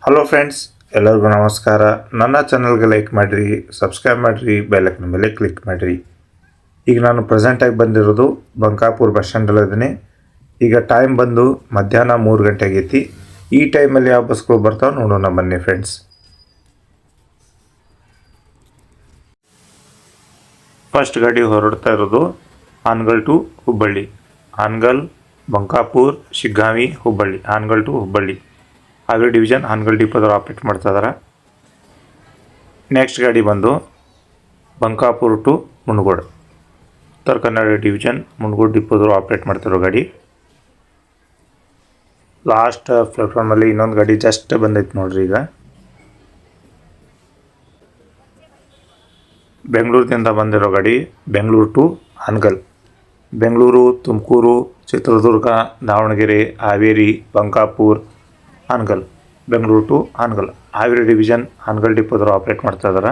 Hello friends, ಎಲ್ಲರಿಗೂ ನಮಸ್ಕಾರ. ನನ್ನ ಚಾನಲ್ಗೆ ಲೈಕ್ ಮಾಡಿರಿ, ಸಬ್ಸ್ಕ್ರೈಬ್ ಮಾಡಿರಿ, ಬೆಲ್ಲೈಕನ್ ಮೇಲೆ ಕ್ಲಿಕ್ ಮಾಡಿರಿ. ಈಗ ನಾನು ಪ್ರೆಸೆಂಟಾಗಿ ಬಂದಿರೋದು ಬಂಕಾಪುರ ಬಸ್ ಸ್ಟ್ಯಾಂಡಲ್ಲಿದ್ದೀನಿ. ಈಗ ಟೈಮ್ ಬಂದು ಮಧ್ಯಾಹ್ನ 3 ಗಂಟೆ ಆಗೈತಿ. ಈ ಟೈಮಲ್ಲಿ ಯಾವ ಬಸ್ಗಳು ಬರ್ತಾವೆ ನೋಡೋಣ ಬನ್ನಿ ಫ್ರೆಂಡ್ಸ್. ಫಸ್ಟ್ ಗಾಡಿ ಹೊರಡ್ತಾ ಇರೋದು Hangal to Hubballi. Hangal, Bankapur, Shiggavi, Hubballi. Hangal to Hubballi Haveri division Hangal ಡಿಪೋದವ್ರು ಆಪ್ರೇಟ್ ಮಾಡ್ತಾ ಇದ್ದಾರೆ. ನೆಕ್ಸ್ಟ್ ಗಾಡಿ ಬಂದು ಬಂಕಾಪುರ್ ಟು ಮುನಗೋಡು, ಉತ್ತರ ಕನ್ನಡ ಡಿವಿಷನ್ ಮುನಗೋಡು ಡಿಪೋದವ್ರು ಆಪ್ರೇಟ್ ಮಾಡ್ತಿರೋ ಗಾಡಿ. ಲಾಸ್ಟ್ ಪ್ಲಾಟ್ಫಾರ್ಮಲ್ಲಿ ಇನ್ನೊಂದು ಗಾಡಿ ಜಸ್ಟ್ ಬಂದೈತೆ ನೋಡ್ರಿ. ಈಗ ಬೆಂಗಳೂರಿನಿಂದ ಬಂದಿರೋ ಗಾಡಿ Bengaluru to Hangal. Bengaluru, Tumakuru, Chitradurga, Davanagere, Haveri, Bankapur, Hangal. Bengaluru to Hangal Haveri division Hangal ಡಿಪೋದವ್ರು ಆಪ್ರೇಟ್ ಮಾಡ್ತಾ ಇದ್ದಾರೆ.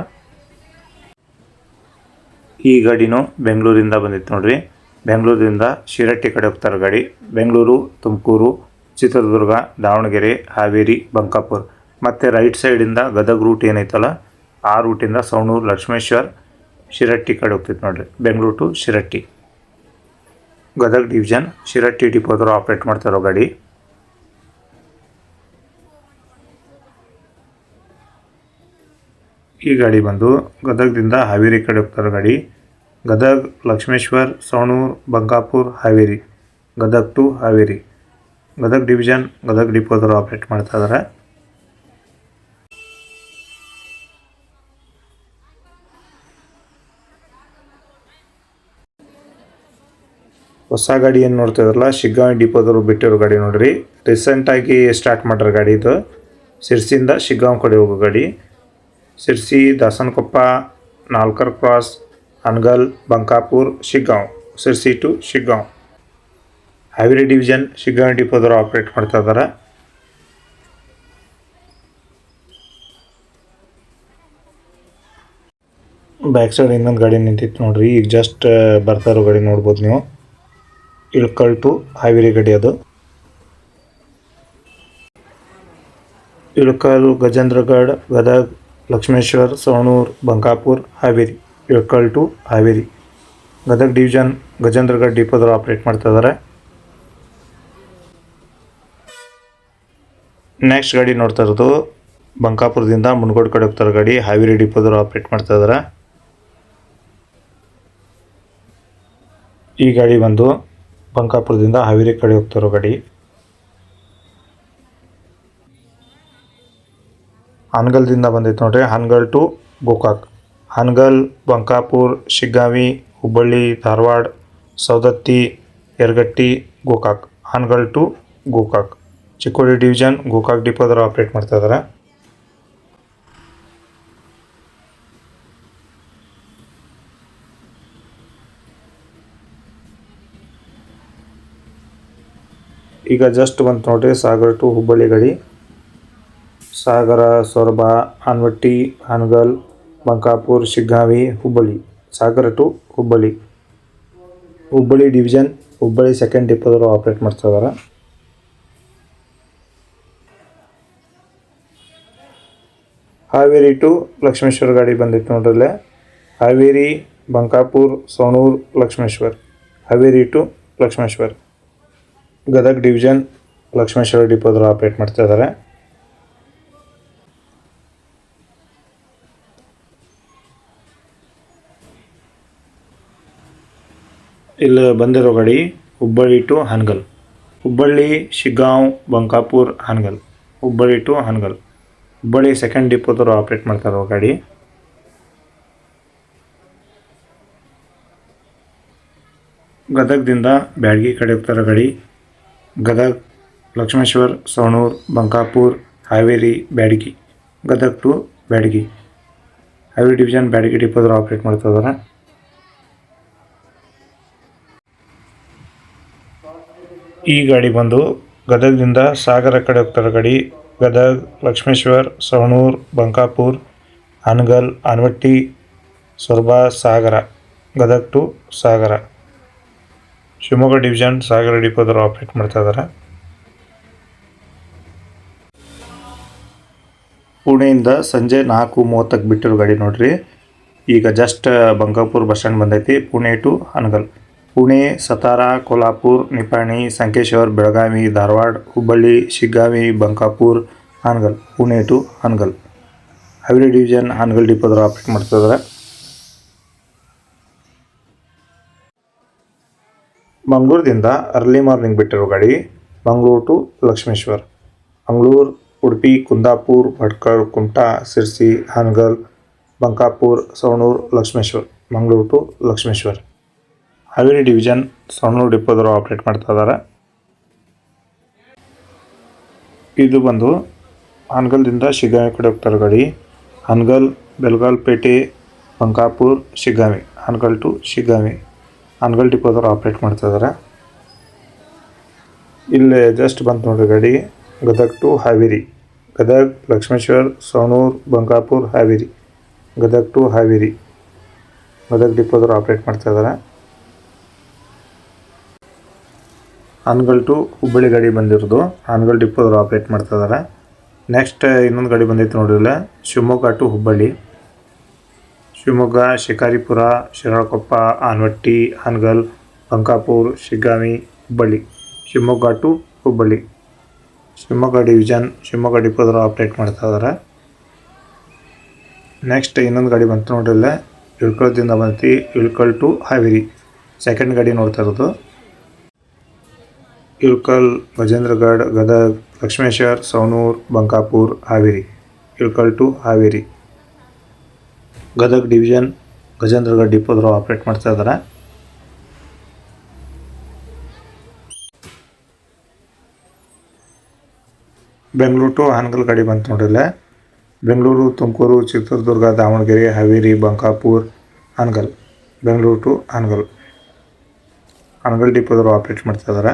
ಈ ಗಾಡಿನೂ ಬೆಂಗಳೂರಿಂದ ಬಂದಿತ್ತು ನೋಡ್ರಿ. ಬೆಂಗಳೂರಿಂದ ಶಿರಟ್ಟಿ ಕಡೆ ಹೋಗ್ತಾರೆ ಗಾಡಿ. ಬೆಂಗಳೂರು, ತುಮಕೂರು, ಚಿತ್ರದುರ್ಗ, ದಾವಣಗೆರೆ, ಹಾವೇರಿ, ಬಂಕಾಪುರ್ ಮತ್ತು ರೈಟ್ ಸೈಡಿಂದ ಗದಗ ರೂಟ್ ಏನೈತಲ್ಲ ಆ ರೂಟಿಂದ ಸವಣೂರು, ಲಕ್ಷ್ಮೇಶ್ವರ, ಶಿರಟ್ಟಿ ಕಡೆ ಹೋಗ್ತೈತೆ ನೋಡ್ರಿ. ಬೆಂಗಳೂರು ಟು ಶಿರಟ್ಟಿ ಗದಗ ಡಿವಿಷನ್ ಶಿರಟ್ಟಿ ಡಿಪೋದವ್ರು ಆಪ್ರೇಟ್ ಮಾಡ್ತಾರೋ ಗಾಡಿ. ಈ ಗಾಡಿ ಬಂದು ಗದಗದಿಂದ ಹಾವೇರಿ ಕಡೆ ಹೋಗ್ತಾರೆ ಗಾಡಿ. ಗದಗ, ಲಕ್ಷ್ಮೇಶ್ವರ್, ಸವಣೂರು, ಬಂಕಾಪುರ್, ಹಾವೇರಿ. ಗದಗ ಟು ಹಾವೇರಿ ಗದಗ ಡಿವಿಷನ್ ಗದಗ ಡಿಪೋದವ್ರು ಆಪ್ರೇಟ್ ಮಾಡ್ತಾ ಇದ್ದಾರೆ. ಹೊಸ ಗಾಡಿ ಏನು ನೋಡ್ತಾ ಇದ್ರಲ್ಲ, ಶಿಗ್ಗಾಂವಿ ಡಿಪೋದವ್ರು ಬಿಟ್ಟಿರೋ ಗಾಡಿ ನೋಡ್ರಿ. ರೀಸೆಂಟಾಗಿ ಸ್ಟಾರ್ಟ್ ಮಾಡ್ಯಾರ ಗಾಡಿ. ಇದು ಸಿರ್ಸಿಯಿಂದ ಶಿಗ್ಗಾಂವ್ ಕಡೆ ಹೋಗೋ ಗಾಡಿ. Sirsi, Dasanakoppa, Nalkar cross, Hangal, Bankapur, Shiggaon. Sirsi to Shiggaon Haveri division Shiggavi ಡಿಪೋದವ್ರು ಆಪ್ರೇಟ್ ಮಾಡ್ತಾ ಇದ್ದಾರೆ. ಬ್ಯಾಕ್ ಸೈಡ್ ಇನ್ನೊಂದು ಗಾಡಿ ನಿಂತಿತ್ತು ನೋಡ್ರಿ. ಈಗ ಜಸ್ಟ್ ಬರ್ತಾ ಇರೋ ಗಾಡಿ ನೋಡ್ಬೋದು ನೀವು. ಇಳ್ಕಲ್ ಟು ಹಾವೇರಿ ಗಾಡಿ ಅದು. ಇಳ್ಕಲ್, ಗಜೇಂದ್ರಗಢ, ಗದಗ, ಲಕ್ಷ್ಮೇಶ್ವರ, ಸವಣೂರು, ಬಂಕಾಪುರ್, ಹಾವೇರಿ. ಇಳ್ಕಲ್ ಟು ಹಾವೇರಿ ಗದಗ ಡಿವಿಷನ್ ಗಜೇಂದ್ರಗಢ ಡಿಪೋದವ್ರು ಆಪ್ರೇಟ್ ಮಾಡ್ತಾ ಇದ್ದಾರೆ. ನೆಕ್ಸ್ಟ್ ಗಾಡಿ ನೋಡ್ತಾ ಇರೋದು ಬಂಕಾಪುರದಿಂದ ಮುನಗೋಡು ಕಡೆ ಹೋಗ್ತಾರೆ ಗಾಡಿ. ಹಾವೇರಿ ಡಿಪೋದವ್ರು ಆಪ್ರೇಟ್ ಮಾಡ್ತಾ ಇದ್ದಾರೆ. ಈ ಗಾಡಿ ಬಂದು ಬಂಕಾಪುರದಿಂದ ಹಾವೇರಿ ಕಡೆ ಹೋಗ್ತಾರೋ ಗಾಡಿ. ಹಾನಗಲ್ದಿಂದ ಬಂದೈತೆ ನೋಡ್ರಿ. Hangal to Gokak. Hangal, Bankapur, Shiggavi, Hubballi, Dharwad, Saundatti, Yaragatti, Gokak. Hangal to Gokak Chikkodi division Gokak ಡಿಪೋದವ್ರು ಆಪ್ರೇಟ್ ಮಾಡ್ತಾ ಇದ್ದಾರೆ. ಈಗ ಜಸ್ಟ್ ಬಂತು ನೋಡ್ರಿ ಸಾಗರ ಟು ಹುಬ್ಬಳ್ಳಿ ಗಾಡಿ. Sagar, Soraba, Anavatti, Hangal, Bankapur, Shiggavi, Hubballi. Sagar to Hubballi Hubballi division Hubballi second ಡಿಪೋದವರು ಆಪ್ರೇಟ್ ಮಾಡ್ತಾ ಇದ್ದಾರೆ. ಹಾವೇರಿ ಟು ಲಕ್ಷ್ಮೇಶ್ವರ ಗಾಡಿ ಬಂದಿತ್ತು ನೋಡ್ರಲ್ಲೇ. ಹಾವೇರಿ, ಬಂಕಾಪುರ್, ಸವಣೂರು, ಲಕ್ಷ್ಮೇಶ್ವರ. ಹಾವೇರಿ ಟು ಲಕ್ಷ್ಮೇಶ್ವರ ಗದಗ ಡಿವಿಷನ್ ಲಕ್ಷ್ಮೇಶ್ವರ ಡಿಪೋದವರು ಆಪ್ರೇಟ್ ಮಾಡ್ತಾ ಇದ್ದಾರೆ. ಇಲ್ಲಿ ಬಂದಿರೋ ಗಾಡಿ Hubballi to Hangal. Hubballi, Shiggaon, Bankapur, Hangal. Hubballi to Hangal Hubballi second ಡಿಪೋದವರು ಆಪ್ರೇಟ್ ಮಾಡ್ತಾ ಇರೋ ಗಾಡಿ. ಗದಗದಿಂದ ಬ್ಯಾಡಗಿ ಕಡೆ ಹೋಗ್ತಾರೋ ಗಾಡಿ. ಗದಗ, ಲಕ್ಷ್ಮೇಶ್ವರ್, ಸವಣೂರು, ಬಂಕಾಪುರ್, ಹಾವೇರಿ, ಬ್ಯಾಡಗಿ. ಗದಗ ಟು ಬ್ಯಾಡಗಿ ಹಾವೇರಿ ಡಿವಿಷನ್ ಬ್ಯಾಡಗಿ ಡಿಪೋದವರು ಆಪ್ರೇಟ್ ಮಾಡ್ತಾ ಇದ್ದಾರೆ. ಈ ಗಾಡಿ ಬಂದು ಗದಗದಿಂದ ಸಾಗರ ಕಡೆ ಹೋಗ್ತಾರೋ ಗಾಡಿ. ಗದಗ, ಲಕ್ಷ್ಮೇಶ್ವರ್, ಸವಣೂರು, ಬಂಕಾಪುರ್, ಹಾನಗಲ್, ಆನವಟ್ಟಿ, ಸೊರಬ, ಸಾಗರ. ಗದಗ ಟು ಸಾಗರ ಶಿವಮೊಗ್ಗ ಡಿವಿಷನ್ ಸಾಗರ ಡಿಪೋದವರು ಆಪ್ರೇಟ್ ಮಾಡ್ತಾ ಇದ್ದಾರೆ. ಪುಣೆಯಿಂದ ಸಂಜೆ 4:30ಕ್ಕೆ ಬಿಟ್ಟಿರೋ ಗಾಡಿ ನೋಡ್ರಿ. ಈಗ ಜಸ್ಟ್ ಬಂಕಾಪುರ ಬಸ್ ಸ್ಟ್ಯಾಂಡ್ ಬಂದೈತಿ. Pune to Hangal. Pune, Satara, Kolhapur, Nipani, Sankeshwar, Belagavi, Dharwad, Hubballi, Shiggavi, Bankapur, Hangal. Pune to Hangal. Haveri division Hangal ಡಿಪೋದವರು ಆಪ್ರೇಟ್ ಮಾಡ್ತಿದ್ದಾರೆ. ಮಂಗಳೂರಿಂದ ಅರ್ಲಿ ಮಾರ್ನಿಂಗ್ ಬಿಟ್ಟಿರೋ ಗಾಡಿ Mangaluru to Lakshmeshwar. Mangaluru, Udupi, Kundapura, Bhatkal, Kumta, Sirsi, Hangal, Bankapur, Savanur, Lakshmeshwar. Mangaluru to Lakshmeshwar. Haveri division Savanur ಡಿಪೋದವರು ಆಪ್ರೇಟ್ ಮಾಡ್ತಾ ಇದ್ದಾರೆ. ಇದು ಬಂದು ಹಾನಗಲ್ದಿಂದ ಶಿಗ್ಗಾವಿ ಕಡೆ ಹೋಗ್ತಾರೆ ಗಾಡಿ. ಹಾನಗಲ್, ಬೆಳಗಾಲ್ಪೇಟೆ, ಬಂಕಾಪುರ್, ಶಿಗ್ಗಾವಿ. ಹಾನಗಲ್ ಟು ಶಿಗ್ಗಾವಿ. ಹಾನಗಲ್ ಡಿಪೋದವರು ಆಪ್ರೇಟ್ ಮಾಡ್ತಾ ಇದ್ದಾರೆ. ಇಲ್ಲೇ ಜಸ್ಟ್ ಬಂತು ನೋಡ್ರಿ ಗಾಡಿ. ಗದಗ್ ಟು ಹಾವೇರಿ. ಗದಗ್, ಲಕ್ಷ್ಮೇಶ್ವರ್, ಸವಣೂರು, ಬಂಕಾಪುರ್, ಹಾವೇರಿ. ಗದಗ್ ಟು ಹಾವೇರಿ. ಗದಗ್ ಡಿಪೋದವರು ಆಪ್ರೇಟ್ ಮಾಡ್ತಾ ಇದ್ದಾರೆ. ಹಾನಗಲ್ ಟು ಹುಬ್ಬಳ್ಳಿ ಗಾಡಿ ಬಂದಿರೋದು. ಹಾನಗಲ್ ಡಿಪೋದವರು ಆಪ್ರೇಟ್ ಮಾಡ್ತಾ ಇದ್ದಾರೆ. ನೆಕ್ಸ್ಟ್ ಇನ್ನೊಂದು ಗಾಡಿ ಬಂದೈತೆ ನೋಡಿರಲ್ಲ, Shivamogga to Hubballi. Shivamogga, Shikaripura, Shiralakoppa, Anavatti, Hangal, Bankapur, Shiggavi, Hubballi. Shivamogga to Hubballi. Shivamogga division Shivamogga ಡಿಪೋದವರು ಆಪ್ರೇಟ್ ಮಾಡ್ತಾ ಇದ್ದಾರೆ. ನೆಕ್ಸ್ಟ್ ಇನ್ನೊಂದು ಗಾಡಿ ಬಂತು ನೋಡಿರಲ್ಲ, ಇಳ್ಕಳದಿಂದ ಬಂತು. ಇಳ್ಕಲ್ ಟು ಹಾವೇರಿ. ಸೆಕೆಂಡ್ ಗಾಡಿ ನೋಡ್ತಾ ಇರೋದು. ಇಳ್ಕಲ್, ಗಜೇಂದ್ರಗಢ, ಗದಗ್, ಲಕ್ಷ್ಮೇಶ್ವರ್, ಸವಣೂರು, ಬಂಕಾಪುರ್, ಹಾವೇರಿ. ಇಳ್ಕಲ್ ಟು ಹಾವೇರಿ. ಗದಗ್ ಡಿವಿಷನ್ ಗಜೇಂದ್ರಗಢ ಡಿಪೋದವರು ಆಪ್ರೇಟ್ ಮಾಡ್ತಾ ಇದ್ದಾರೆ. ಬೆಂಗಳೂರು ಟು ಹಾನಗಲ್ ಗಾಡಿ ಬಂತು ನೋಡಿರಲ್ಲ. ಬೆಂಗಳೂರು, ತುಮಕೂರು, ಚಿತ್ರದುರ್ಗ, ದಾವಣಗೆರೆ, ಹಾವೇರಿ, ಬಂಕಾಪುರ್, ಹಾನಗಲ್. ಬೆಂಗಳೂರು ಟು ಹಾನಗಲ್. ಹಾನಗಲ್ ಡಿಪೋದವರು ಆಪ್ರೇಟ್ ಮಾಡ್ತಾ ಇದ್ದಾರೆ.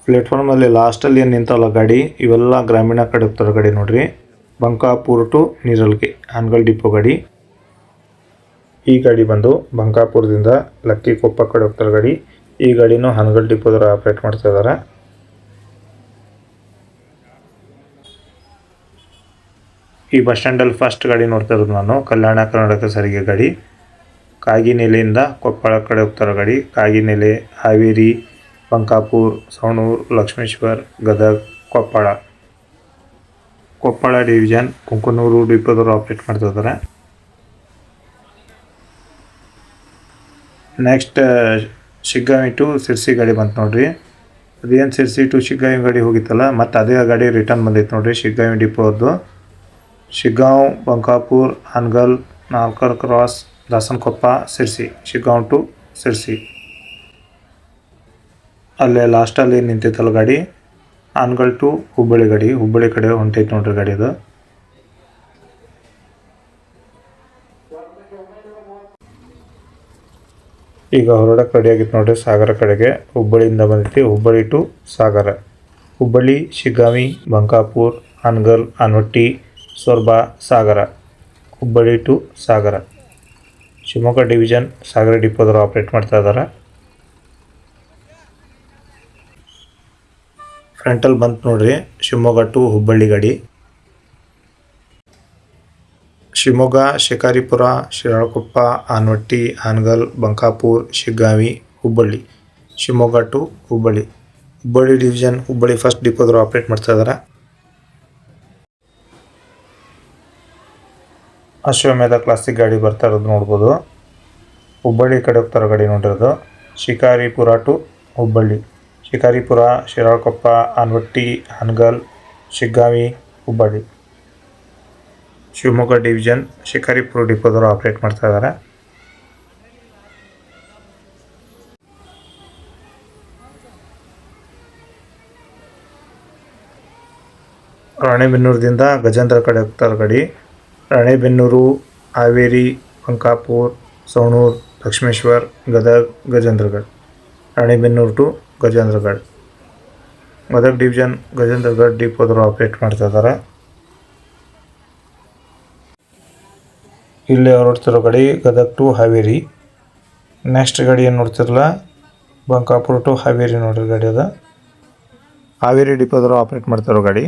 ಪ್ಲೇಟ್ಫಾರ್ಮಲ್ಲಿ ಲಾಸ್ಟಲ್ಲಿ ಏನು ನಿಂತಲ್ಲ ಗಾಡಿ, ಇವೆಲ್ಲ ಗ್ರಾಮೀಣ ಕಡೆ ಹೋಗ್ತಾರೆ ಗಾಡಿ ನೋಡ್ರಿ. ಬಂಕಾಪುರ್ ಟು ನೀರಲ್ಗೆ ಹಾನಗಲ್ ಡಿಪೋ ಗಾಡಿ. ಈ ಗಾಡಿ ಬಂದು ಬಂಕಾಪುರದಿಂದ ಲಕ್ಕಿಕೊಪ್ಪ ಕಡೆ ಹೋಗ್ತಾರೆ ಗಾಡಿ. ಈ ಗಾಡಿನೂ ಹಾನಗಲ್ ಡಿಪೋದವರು ಆಪ್ರೇಟ್ ಮಾಡ್ತಾ ಇದ್ದಾರೆ. ಈ ಬಸ್ ಸ್ಟ್ಯಾಂಡಲ್ಲಿ ಫಸ್ಟ್ ಗಾಡಿ ನೋಡ್ತಾ ಇರೋದು ನಾನು, ಕಲ್ಯಾಣ ಕರ್ನಾಟಕ ಸಾರಿಗೆ ಗಾಡಿ. ಕಾಗಿನೆಲೆಯಿಂದ ಕೊಪ್ಪಳ ಕಡೆ ಹೋಗ್ತಾರೆ ಗಾಡಿ. ಕಾಗಿನೆಲೆ, ಹಾವೇರಿ, ಬಂಕಾಪುರ್, ಸವಣೂರು, ಲಕ್ಷ್ಮೇಶ್ವರ್, ಗದಗ್, ಕೊಪ್ಪಳ. ಕೊಪ್ಪಳ ಡಿವಿಷನ್ ಕುಂಕನೂರು ಡಿಪೋದವರು ಆಪ್ರೇಟ್ ಮಾಡ್ತಾ ಇದ್ದಾರೆ. ನೆಕ್ಸ್ಟ್ ಶಿಗ್ಗಾವಿ ಟು ಸಿರ್ಸಿ ಗಾಡಿ ಬಂತು ನೋಡ್ರಿ. ಅದೇನು ಸಿರ್ಸಿ ಟು ಶಿಗ್ಗಾವಿ ಗಾಡಿ ಹೋಗಿತ್ತಲ್ಲ, ಮತ್ತು ಅದೇ ಗಾಡಿ ರಿಟರ್ನ್ ಬಂದೈತೆ ನೋಡ್ರಿ ಶಿಗ್ಗಾವಿ ಡಿಪೋದು. ಶಿಗ್ಗಾಂವ್, ಬಂಕಾಪುರ್, ಹಾನಗಲ್, ನಾಲ್ಕರ್ ಕ್ರಾಸ್, ದಾಸನಕೊಪ್ಪ, ಸಿರ್ಸಿ. ಶಿಗ್ಗಾಂವ್ ಟು ಸಿರ್ಸಿ. ಅಲ್ಲೇ ಲಾಸ್ಟಲ್ಲಿ ನಿಂತೈತಲ್ಲ ಗಾಡಿ, ಹಾನಗಲ್ ಟು ಹುಬ್ಬಳ್ಳಿ ಗಾಡಿ. ಹುಬ್ಬಳ್ಳಿ ಕಡೆ ಹೊಂಟೈತೆ ನೋಡ್ರಿ ಗಾಡಿ ಅದು. ಈಗ ಹೊರಡಕ್ಕೆ ರೆಡಿ ಆಗಿತ್ತು ನೋಡ್ರಿ ಸಾಗರ ಕಡೆಗೆ. ಹುಬ್ಬಳ್ಳಿಯಿಂದ ಬಂದೈತಿ. Hubballi to Sagar. Hubballi, Shiggavi, Bankapur, Hangal, Anavatti, Soraba, Sagar. Hubballi to Sagar. Shivamogga division Sagar ಡಿಪೋದವರು ಆಪ್ರೇಟ್ ಮಾಡ್ತಾ ಇದ್ದಾರೆ. ಫ್ರಂಟಲ್ಲಿ ಬಂತು ನೋಡ್ರಿ ಶಿವಮೊಗ್ಗ ಟು ಹುಬ್ಬಳ್ಳಿ ಗಾಡಿ. Shivamogga, Shikaripura, Shiralakoppa, Anavatti, Hangal, Bankapur, Shiggavi, Hubballi. Shivamogga to Hubballi. Hubballi division Hubballi first ಡಿಪೋದವರು ಆಪ್ರೇಟ್ ಮಾಡ್ತಾ ಇದ್ದಾರೆ. ಅಶ್ವಮೇಧ ಕ್ಲಾಸಿಕ್ ಗಾಡಿ ಬರ್ತಾ ಇರೋದು ನೋಡ್ಬೋದು. ಹುಬ್ಬಳ್ಳಿ ಕಡೆ ಹೋಗ್ತಾರೋ ಗಾಡಿ ನೋಡಿರೋದು. ಶಿಕಾರಿಪುರ ಟು ಹುಬ್ಬಳ್ಳಿ. ಶಿಕಾರಿಪುರ, ಶಿರಾಳಕೊಪ್ಪ, ಆನವಟ್ಟಿ, ಹಾನಗಲ್, ಶಿಗ್ಗಾವಿ, ಹುಬ್ಬಳ್ಳಿ. ಶಿವಮೊಗ್ಗ ಡಿವಿಷನ್ ಶಿಕಾರಿಪುರ ಡಿಪೋದವರು ಆಪ್ರೇಟ್ ಮಾಡ್ತಾ ಇದ್ದಾರೆ. ರಾಣೆಬೆನ್ನೂರದಿಂದ ಗಜೇಂದ್ರ ಕಡೆ ಹೋಗ್ತಾರೆ ಗಾಡಿ. ರಾಣೆಬೆನ್ನೂರು, ಹಾವೇರಿ, ಬಂಕಾಪುರ್, ಸವಣೂರು, ಲಕ್ಷ್ಮೇಶ್ವರ್, ಗದಗ್, ಗಜೇಂದ್ರಗಢ. ರಾಣೆಬೆನ್ನೂರು ಟು ಗಜೇಂದ್ರಗಢ. ಗದಗ್ ಡಿವಿಷನ್ ಗಜೇಂದ್ರಗಢ ಡಿಪೋದವರು ಆಪ್ರೇಟ್ ಮಾಡ್ತಾ ಇದ್ದಾರೆ. ಇಲ್ಲಿ ಹೊರಡ್ತಿರೋ ಗಾಡಿ ಗದಗ್ ಟು ಹಾವೇರಿ. ನೆಕ್ಸ್ಟ್ ಗಾಡಿ ಏನು ನೋಡ್ತಿರಲ್ಲ ಬಂಕಾಪುರ ಟು ಹಾವೇರಿ ನೋಡ್ರಿ ಗಾಡಿ ಅದ. ಹಾವೇರಿ ಡಿಪೋದವರು ಆಪ್ರೇಟ್ ಮಾಡ್ತಾರೋ ಗಾಡಿ.